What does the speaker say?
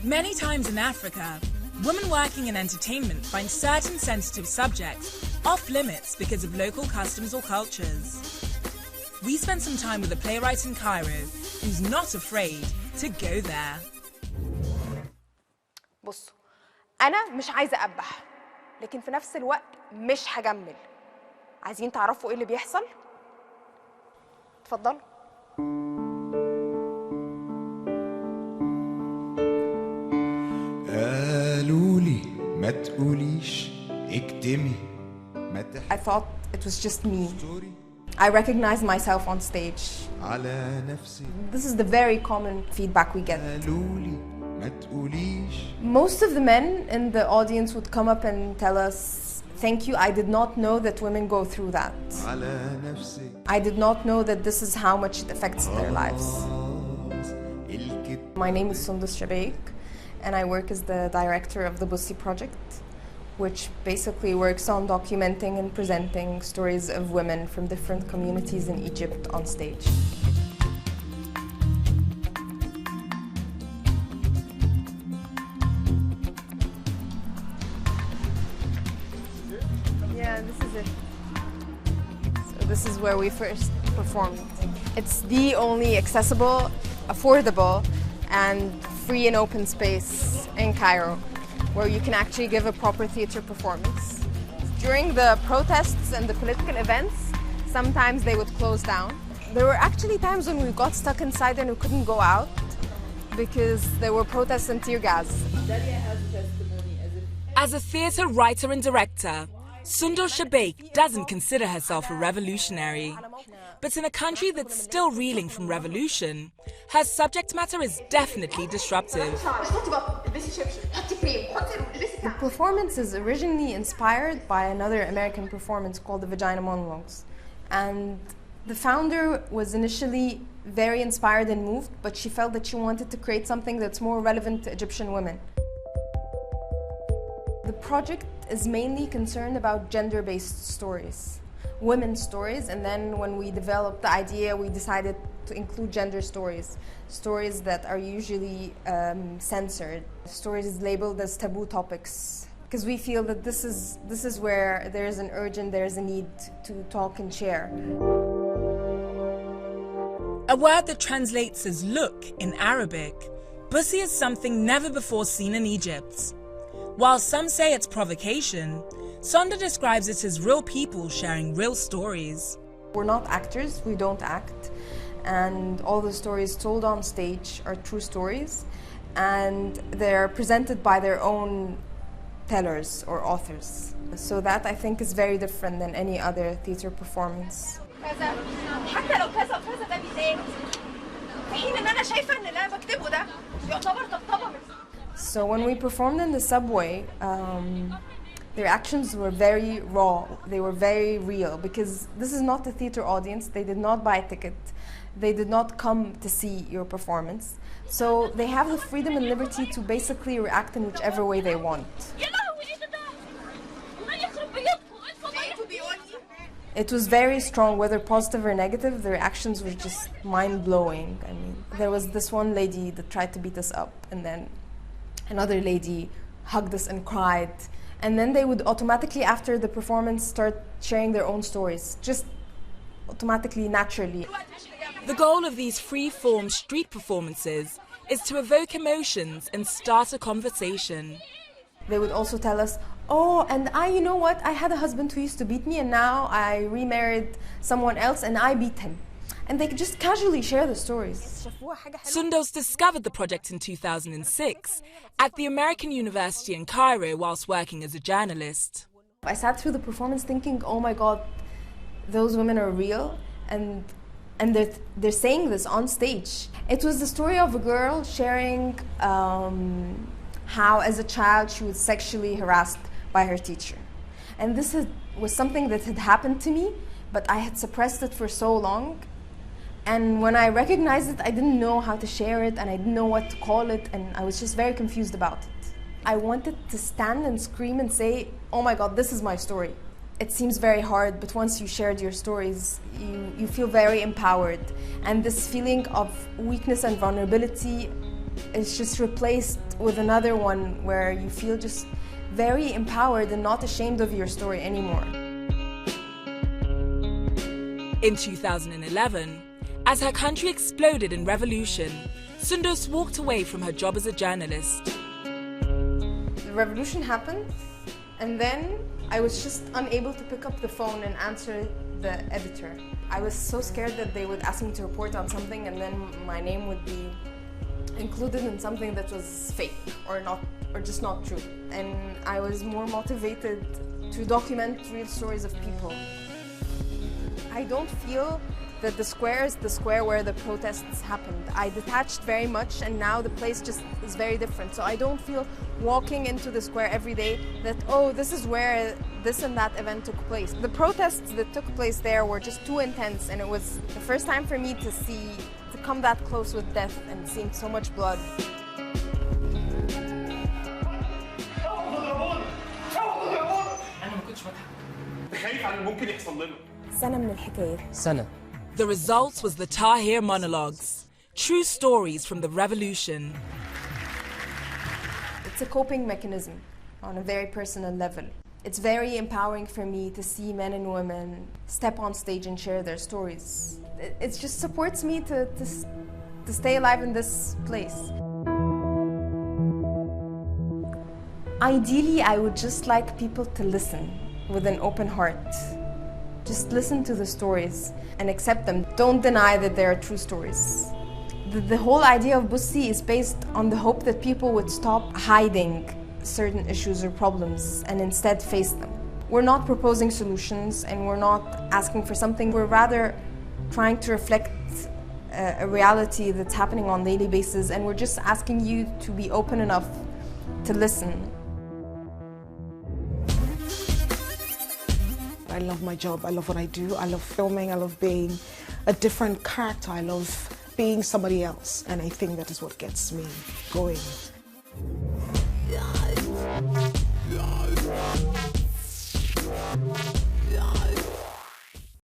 Many times in Africa, women working in entertainment find certain sensitive subjects off limits because of local customs or cultures. We spent some time with a playwright in Cairo who's not afraid to go there. بصوا، أنا مش عايزة أقبح، لكن في نفس الوقت مش هجمل. عايزين تعرفوا إيه اللي بيحصل؟ اتفضلوا. قالوا لي ما تقوليش اكتمي. I thought it was just me. I recognized myself on stage. على نفسي. This is the very common feedback we get. قالوا لي ما تقوليش. Most of the men in the audience would come up and tell us, thank you, I did not know that women go through that. على نفسي. I did not know that this is how much it affects their lives. My name is Sondos Shabayek, and I work as the director of the BuSSy Project, which basically works on documenting and presenting stories of women from different communities in Egypt on stage. Yeah, this is it. So this is where we first performed. It's the only accessible, affordable, and free and open space in Cairo, where you can actually give a proper theater performance. During the protests and the political events, sometimes they would close down. There were actually times when we got stuck inside and we couldn't go out because there were protests and tear gas. As a theatre writer and director, Sondos Shabayek doesn't consider herself a revolutionary. But in a country that's still reeling from revolution, her subject matter is definitely disruptive. The performance is originally inspired by another American performance called the Vagina Monologues. And the founder was initially very inspired and moved, but she felt that she wanted to create something that's more relevant to Egyptian women. The project is mainly concerned about gender-based stories, women's stories, and then when we developed the idea, we decided to include gender stories, stories that are usually censored, stories labeled as taboo topics, because we feel that this is where there is an urge and there is a need to talk and share. A word that translates as look in Arabic, BuSSy is something never before seen in Egypt. While some say it's provocation, Sonda describes it as real people sharing real stories. We're not actors, we don't act, and all the stories told on stage are true stories, and they're presented by their own tellers or authors. So that, I think, is very different than any other theater performance. So when we performed in the subway, their actions were very raw, they were very real, because this is not a theater audience, they did not buy a ticket, they did not come to see your performance. So they have the freedom and liberty to basically react in whichever way they want. It was very strong, whether positive or negative, the reactions were just mind-blowing. I mean, there was this one lady that tried to beat us up, and then another lady hugged us and cried. And then they would automatically, after the performance, start sharing their own stories, just automatically, naturally. The goal of these free-form street performances is to evoke emotions and start a conversation. They would also tell us, oh, and you know what, I had a husband who used to beat me and now I remarried someone else and I beat him. And they could just casually share the stories. Sondos discovered the project in 2006 at the American University in Cairo whilst working as a journalist. I sat through the performance thinking, oh my God, those women are real, and they're saying this on stage. It was the story of a girl sharing how as a child she was sexually harassed by her teacher. And this was something that had happened to me, but I had suppressed it for so long. And when I recognized it, I didn't know how to share it, and I didn't know what to call it, and I was just very confused about it. I wanted to stand and scream and say, oh my God, this is my story. It seems very hard, but once you shared your stories, you feel very empowered. And this feeling of weakness and vulnerability It's just replaced with another one where you feel just very empowered and not ashamed of your story anymore. In 2011, as her country exploded in revolution, Sondos walked away from her job as a journalist. The revolution happened, and then I was just unable to pick up the phone and answer the editor. I was so scared that they would ask me to report on something and then my name would be included in something that was fake or just not true. And I was more motivated to document real stories of people. I don't feel that the square is the square where the protests happened. I detached very much and now the place just is very different. So I don't feel walking into the square every day that, oh, this is where this and that event took place. The protests that took place there were just too intense, and it was the first time for me to come that close with death and seeing so much blood. سنة من الحكاية. سنة. The results was the Tahir monologues, true stories from the revolution. It's a coping mechanism on a very personal level. It's very empowering for me to see men and women step on stage and share their stories. It just supports me to stay alive in this place. Ideally, I would just like people to listen with an open heart. Just listen to the stories and accept them. Don't deny that they are true stories. The whole idea of BuSSy is based on the hope that people would stop hiding certain issues or problems and instead face them. We're not proposing solutions and we're not asking for something. We're rather trying to reflect a reality that's happening on a daily basis, and we're just asking you to be open enough to listen. I love my job, I love what I do, I love filming, I love being a different character, I love being somebody else, and I think that is what gets me going.